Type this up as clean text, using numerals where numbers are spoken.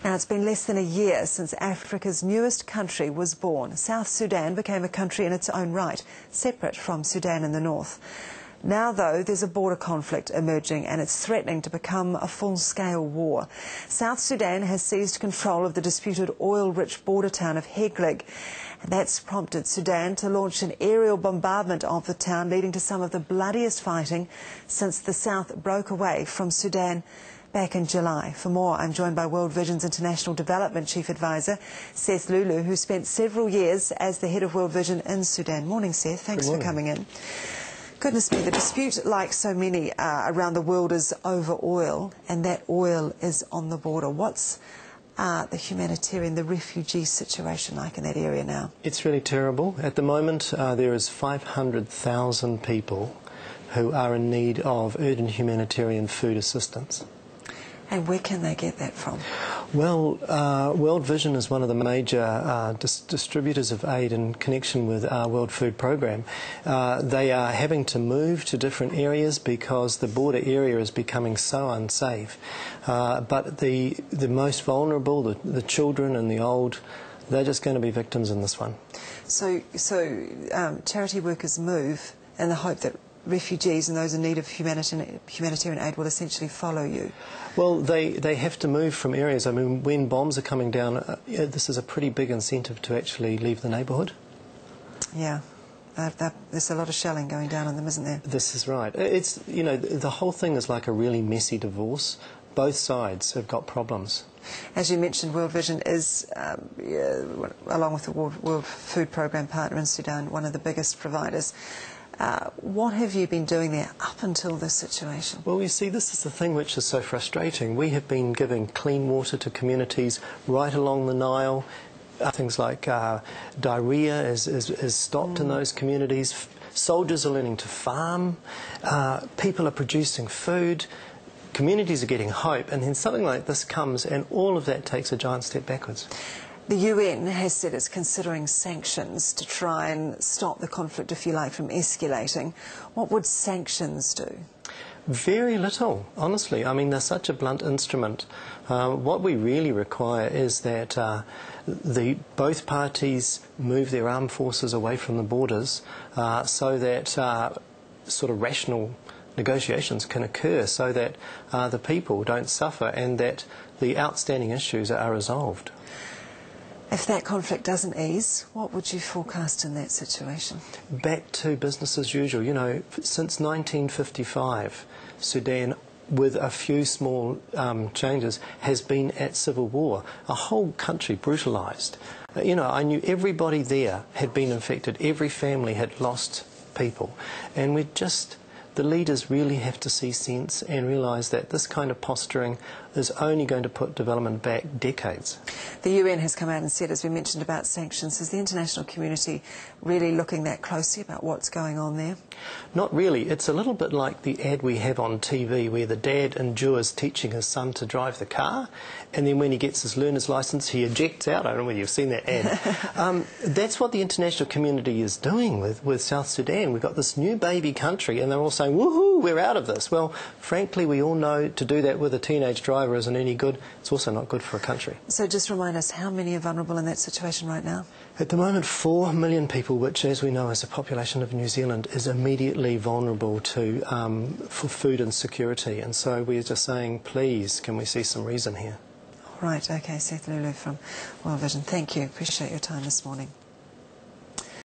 Now, it's been less than a year since Africa's newest country was born. South Sudan became a country in its own right, separate from Sudan in the north. Now, though, there's a border conflict emerging and it's threatening to become a full-scale war. South Sudan has seized control of the disputed oil-rich border town of Heglig. And that's prompted Sudan to launch an aerial bombardment of the town, leading to some of the bloodiest fighting since the south broke away from Sudan back in July. For more, I'm joined by World Vision's International Development Chief Advisor, Seth Lulu, who spent several years as the head of World Vision in Sudan. Morning, Seth. Thanks for coming in. Goodness me, the dispute, like so many around the world, is over oil, and that oil is on the border. What's the humanitarian, the refugee situation like in that area now? It's really terrible. At the moment, there is 500,000 people who are in need of urgent humanitarian food assistance. And where can they get that from? Well, World Vision is one of the major distributors of aid in connection with our World Food Programme. They are having to move to different areas because the border area is becoming so unsafe. But the most vulnerable, the children and the old, they're just going to be victims in this one. So charity workers move in the hope that refugees and those in need of humanitarian aid will essentially follow you? Well, they have to move from areas. I mean, when bombs are coming down, this is a pretty big incentive to actually leave the neighbourhood. Yeah. There's a lot of shelling going down on them, isn't there? This is right. It's, you know, the whole thing is like a really messy divorce. Both sides have got problems. As you mentioned, World Vision is, along with the World Food Programme partner in Sudan, one of the biggest providers. What have you been doing there up until this situation? Well, you see, this is the thing which is so frustrating. We have been giving clean water to communities right along the Nile. Things like diarrhoea is stopped in those communities. Soldiers are learning to farm. People are producing food. Communities are getting hope. And then something like this comes and all of that takes a giant step backwards. The UN has said it's considering sanctions to try and stop the conflict, if you like, from escalating. What would sanctions do? Very little, honestly. I mean, they're such a blunt instrument. What we really require is that both parties move their armed forces away from the borders so that sort of rational negotiations can occur, so that the people don't suffer and that the outstanding issues are resolved. If that conflict doesn't ease, what would you forecast in that situation? Back to business as usual. You know, since 1955, Sudan, with a few small changes, has been at civil war. A whole country brutalised. You know, I knew everybody there had been infected. Every family had lost people. And the leaders really have to see sense and realise that this kind of posturing is only going to put development back decades. The UN has come out and said, as we mentioned, about sanctions. Is the international community really looking that closely about what's going on there? Not really. It's a little bit like the ad we have on TV where the dad endures teaching his son to drive the car, and then when he gets his learner's licence he ejects out. I don't know whether you've seen that ad. That's what the international community is doing with South Sudan. We've got this new baby country and they're all saying, woohoo, we're out of this. Well, frankly, we all know to do that with a teenage driver isn't any good. It's also not good for a country. So just remind us, how many are vulnerable in that situation right now? At the moment, 4 million people, which, as we know, is the population of New Zealand, is immediately vulnerable to for food insecurity. And so we're just saying, please, can we see some reason here? All right, okay. Seth Lulu from World Vision. Thank you. Appreciate your time this morning.